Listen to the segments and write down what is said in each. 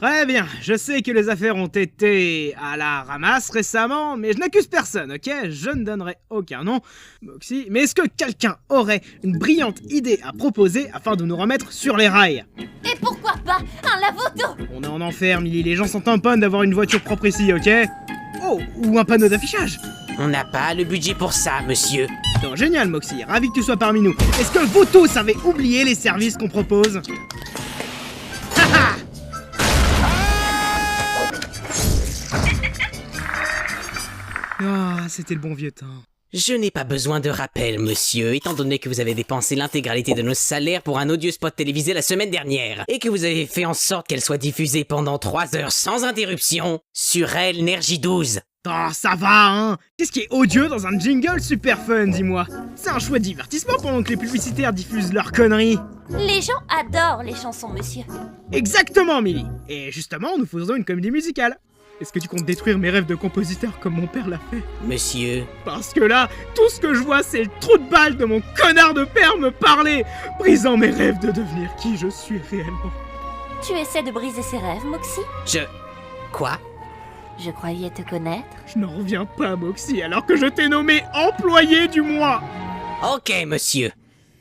Très bien, je sais que les affaires ont été à la ramasse récemment, mais je n'accuse personne, ok? Je ne donnerai aucun nom, Moxie, mais est-ce que quelqu'un aurait une brillante idée à proposer afin de nous remettre sur les rails? Et pourquoi pas un lave-auto? On est en enfer, Millie, les gens s'en tamponnent d'avoir une voiture propre ici, ok? Oh, ou un panneau d'affichage. On n'a pas le budget pour ça, monsieur. Non, génial, Moxie, ravi que tu sois parmi nous. Est-ce que vous tous avez oublié les services qu'on propose? Haha! Ah, c'était le bon vieux temps. Je n'ai pas besoin de rappel, monsieur, étant donné que vous avez dépensé l'intégralité de nos salaires pour un odieux spot télévisé la semaine dernière, et que vous avez fait en sorte qu'elle soit diffusée pendant 3 heures sans interruption sur Énergie 12. Oh, ça va, hein? Qu'est-ce qui est odieux dans un jingle super fun, dis-moi? C'est un chouette divertissement pendant que les publicitaires diffusent leurs conneries. Les gens adorent les chansons, monsieur. Exactement, Millie. Et justement, nous faisons une comédie musicale. Est-ce que tu comptes détruire mes rêves de compositeur comme mon père l'a fait? Monsieur... Parce que là, tout ce que je vois, c'est le trou de balle de mon connard de père me parler, brisant mes rêves de devenir qui je suis réellement. Tu essaies de briser ses rêves, Moxie? Quoi? Je croyais te connaître. Je n'en reviens pas, Moxie, alors que je t'ai nommé employé du mois. Ok, monsieur.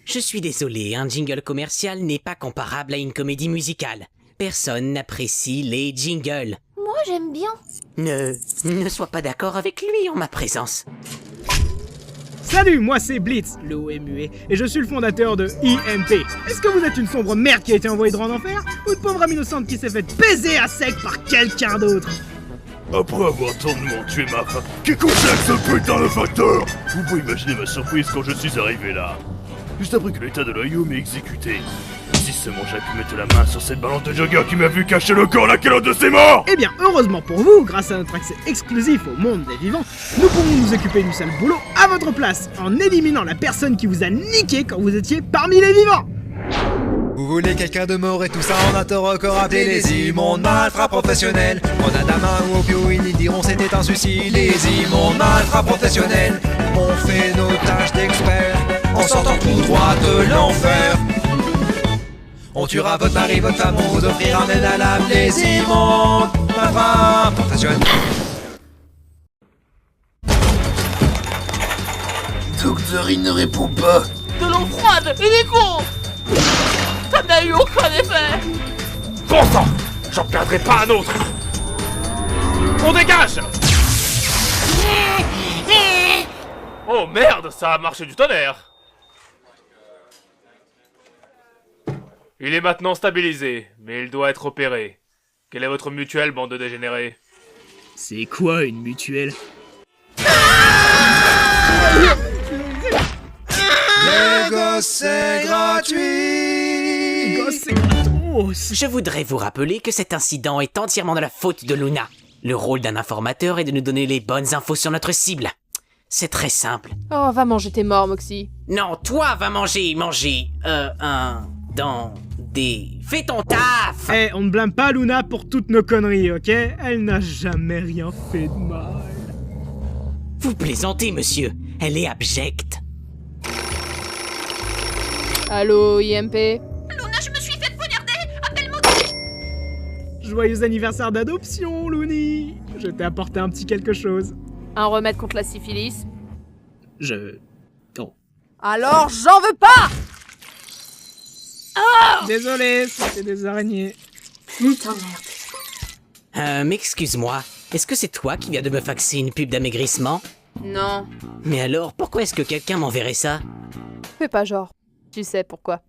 Je suis désolé, un jingle commercial n'est pas comparable à une comédie musicale. Personne n'apprécie les jingles. Moi, j'aime bien. Ne sois pas d'accord avec lui en ma présence. Salut, moi c'est Blitz, le OMUE, et je suis le fondateur de IMP. Est-ce que vous êtes une sombre merde qui a été envoyée droit en enfer, ou une pauvre âme innocente qui s'est fait baiser à sec par quelqu'un d'autre? Après avoir tendement tué ma femme, qui concerne ce putain de facteur? Vous pouvez imaginer ma surprise quand je suis arrivé là. Juste après que l'état de l'Ohio m'ait exécuté. Si seulement j'avais pu mettre la main sur cette balance de jogger qui m'a vu cacher le corps à la calotte de ses morts! Eh bien, heureusement pour vous, grâce à notre accès exclusif au monde des vivants, nous pourrons nous occuper du sale boulot à votre place, en éliminant la personne qui vous a niqué quand vous étiez parmi les vivants. Vous voulez quelqu'un de mort et tout ça en un tort encore appelé les immondes malfrats professionnels. Grenade à main ou opioïdes, ils diront c'était un suicide. Les immondes malfrats professionnels, on fait nos tâches d'experts en sortant tout droit de l'enfer. On tuera votre mari, votre femme, on vous offrira un aide à l'âme. Les immondes malfrats professionnels. Docteur, il ne répond pas. De l'eau froide et des cons. Ça n'a eu aucun effet. Bon sang, j'en perdrai pas un autre. On dégage. Oh merde, ça a marché du tonnerre. Il est maintenant stabilisé, mais il doit être opéré. Quelle est votre mutuelle, bande de dégénérés? C'est quoi une mutuelle? Les gosses, c'est gratuit. Je voudrais vous rappeler que cet incident est entièrement de la faute de Luna. Le rôle d'un informateur est de nous donner les bonnes infos sur notre cible. C'est très simple. Oh, va manger tes morts, Moxie. Non, toi va manger, Fais ton taf! Eh, on ne blâme pas Luna pour toutes nos conneries, ok? Elle n'a jamais rien fait de mal. Vous plaisantez, monsieur. Elle est abjecte. Allô, IMP? Luna, je me suis fait poignarder. Appelle-moi. Joyeux anniversaire d'adoption, Looney. Je t'ai apporté un petit quelque chose. Un remède contre la syphilis? Oh. Alors, j'en veux pas! Désolé, c'était des araignées. Putain, merde. M'excuse-moi. Est-ce que c'est toi qui viens de me faxer une pub d'amaigrissement? Non. Mais alors, pourquoi est-ce que quelqu'un m'enverrait ça? Fais pas genre. Tu sais pourquoi.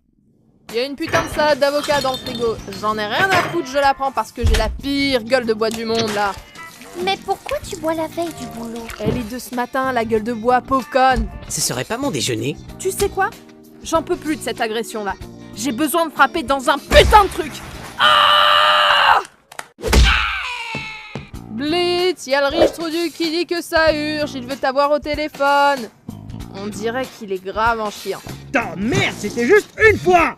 Y a une putain de salade d'avocat dans le frigo. J'en ai rien à foutre, je la prends parce que j'ai la pire gueule de bois du monde, là. Mais pourquoi tu bois la veille du boulot? Elle est de ce matin, la gueule de bois, pauvre conne. Ce serait pas mon déjeuner? Tu sais quoi? J'en peux plus de cette agression-là. J'ai besoin de frapper dans un putain de truc. Ah! Blitz, y'a le riche troudu qui dit que ça urge, il veut t'avoir au téléphone. On dirait qu'il est grave en chien. Putain, merde, c'était juste une fois!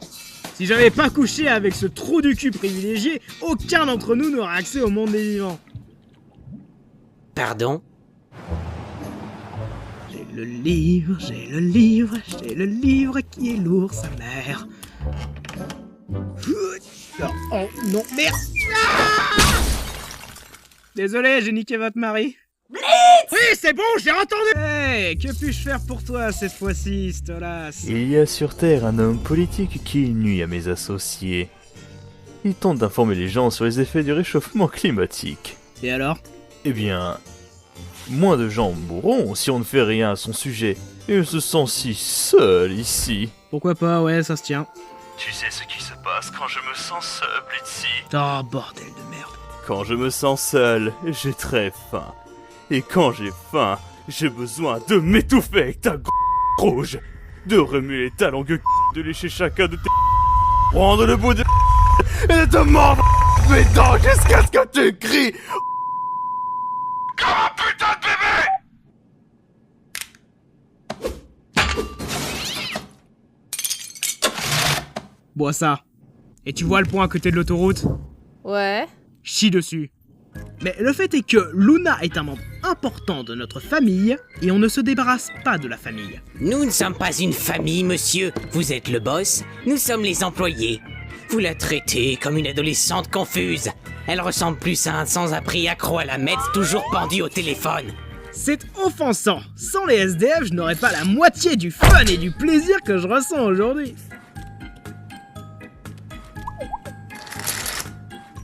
Si j'avais pas couché avec ce trou du cul privilégié, aucun d'entre nous n'aurait accès au monde des vivants. Pardon? J'ai le livre qui est lourd, sa mère. Oh non, merde. Désolé, j'ai niqué votre mari. Blitz! Oui, c'est bon, j'ai entendu. Hey, que puis-je faire pour toi cette fois-ci, Stolas? Il y a sur Terre un homme politique qui nuit à mes associés. Il tente d'informer les gens sur les effets du réchauffement climatique. Et alors? Eh bien, moins de gens mourront si on ne fait rien à son sujet. Il se sent si seul ici. Pourquoi pas, ouais, ça se tient. Tu sais ce qui se passe quand je me sens seul, Blitzy. Oh, bordel de merde. Quand je me sens seul, j'ai très faim. Et quand j'ai faim, j'ai besoin de m'étouffer avec ta rouge. De remuer ta longue de lécher chacun de tes prendre le bout de et de te mordre mes dents jusqu'à ce que tu cries comme un putain de bébé. Bois ça. Et tu vois le point à côté de l'autoroute? Ouais. Chie dessus. Mais le fait est que Luna est un membre important de notre famille et on ne se débarrasse pas de la famille. Nous ne sommes pas une famille, monsieur. Vous êtes le boss, nous sommes les employés. Vous la traitez comme une adolescente confuse. Elle ressemble plus à un sans-abri accro à la meth, toujours pendu au téléphone. C'est offensant. Sans les SDF, je n'aurais pas la moitié du fun et du plaisir que je ressens aujourd'hui.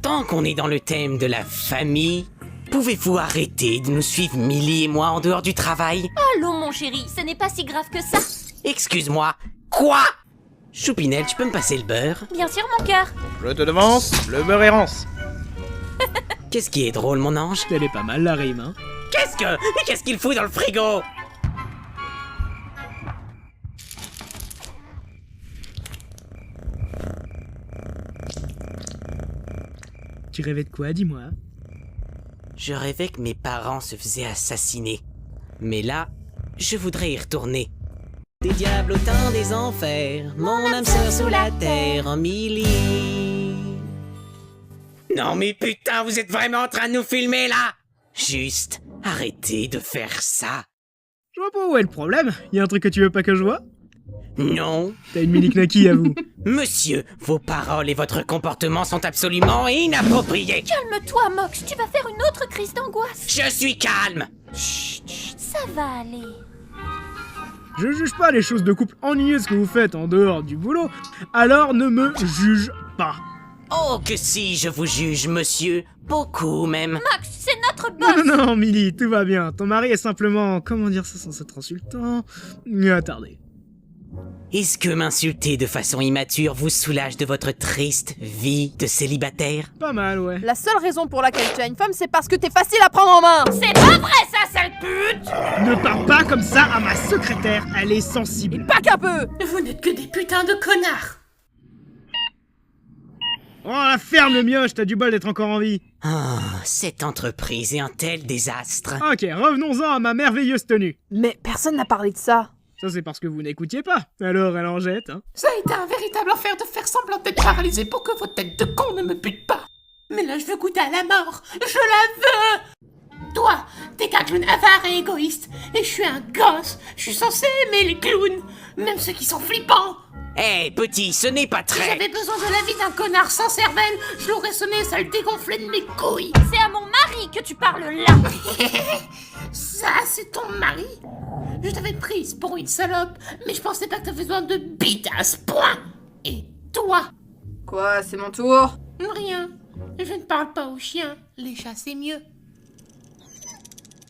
Tant qu'on est dans le thème de la famille, pouvez-vous arrêter de nous suivre Millie et moi en dehors du travail? Allô, mon chéri, ce n'est pas si grave que ça. Excuse-moi, quoi? Choupinelle, tu peux me passer le beurre? Bien sûr, mon cœur. Je te devance, le beurre errance. Qu'est-ce qui est drôle, mon ange? Elle est pas mal la rime, hein. Qu'est-ce qu'il fout dans le frigo? Tu rêvais de quoi, dis-moi? Je rêvais que mes parents se faisaient assassiner. Mais là, je voudrais y retourner. Des diables au temps des enfers, mon âme sœur sous la terre, en Millie. Non mais putain, vous êtes vraiment en train de nous filmer là? Juste, arrêtez de faire ça. Je vois pas où est le problème. Y a un truc que tu veux pas que je vois? Non. T'as une mini knacky à vous. Monsieur, vos paroles et votre comportement sont absolument inappropriés. Calme-toi, Mox, tu vas faire une autre crise d'angoisse. Je suis calme. Chut, ça va aller. Je juge pas les choses de couple ennuyeuses que vous faites en dehors du boulot, alors ne me juge pas. Oh que si, je vous juge, monsieur. Beaucoup même. Max, c'est notre boss. Non, Millie, tout va bien. Ton mari est simplement, comment dire ça sans être insultant, attardé. Est-ce que m'insulter de façon immature vous soulage de votre triste vie de célibataire? Pas mal, ouais. La seule raison pour laquelle tu as une femme, c'est parce que t'es facile à prendre en main. C'est pas vrai ça, sale pute. Ne parle pas comme ça à ma secrétaire, elle est sensible. Pas qu'un peu. Vous n'êtes que des putains de connards. Oh, la ferme le mioche, t'as du bol d'être encore en vie. Ah, cette entreprise est un tel désastre. Ok, revenons-en à ma merveilleuse tenue. Mais personne n'a parlé de ça. Ça c'est parce que vous n'écoutiez pas. Alors elle en jette, hein. Ça a été un véritable enfer de faire semblant d'être paralysé pour que vos têtes de con ne me butent pas. Mais là, je veux goûter à la mort. Je la veux. Toi, t'es qu'un clown avare et égoïste. Et je suis un gosse. Je suis censé aimer les clowns. Même ceux qui sont flippants. Hé, petit, ce n'est pas Si très... j'avais besoin de la vie d'un connard sans cervelle, je l'aurais sonné, ça le dégonflait de mes couilles. C'est à mon mari que tu parles là. Ça, c'est ton mari? Je t'avais prise pour une salope, mais je pensais pas que t'avais besoin de bite à ce point. Et toi? Quoi, c'est mon tour? Rien. Je ne parle pas aux chiens. Les chats, c'est mieux.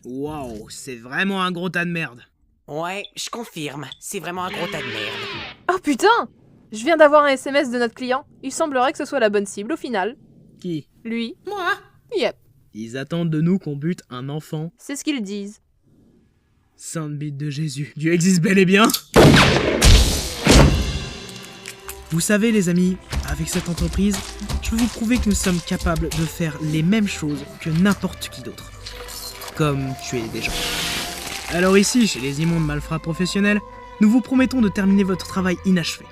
Waouh, c'est vraiment un gros tas de merde. Ouais, je confirme, c'est vraiment un gros tas de merde. Oh putain! Je viens d'avoir un SMS de notre client. Il semblerait que ce soit la bonne cible au final. Qui? Lui. Moi? Yep. Ils attendent de nous qu'on bute un enfant. C'est ce qu'ils disent. Sainte bite de Jésus, Dieu existe bel et bien. Vous savez les amis, avec cette entreprise, je veux vous prouver que nous sommes capables de faire les mêmes choses que n'importe qui d'autre. Comme tuer des gens. Alors ici, chez les immondes malfrats professionnels, nous vous promettons de terminer votre travail inachevé.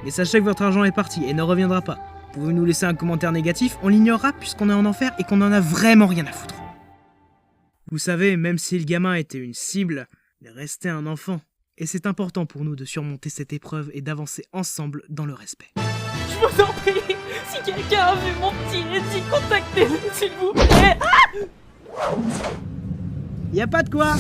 Mais sachez que votre argent est parti et ne reviendra pas. Pouvez-vous nous laisser un commentaire négatif? On l'ignorera puisqu'on est en enfer et qu'on en a vraiment rien à foutre. Vous savez, même si le gamin était une cible, il restait un enfant. Et c'est important pour nous de surmonter cette épreuve et d'avancer ensemble dans le respect. Je vous en prie, si quelqu'un a vu mon petit Eddie, contactez-le s'il vous plaît. Y a pas de quoi.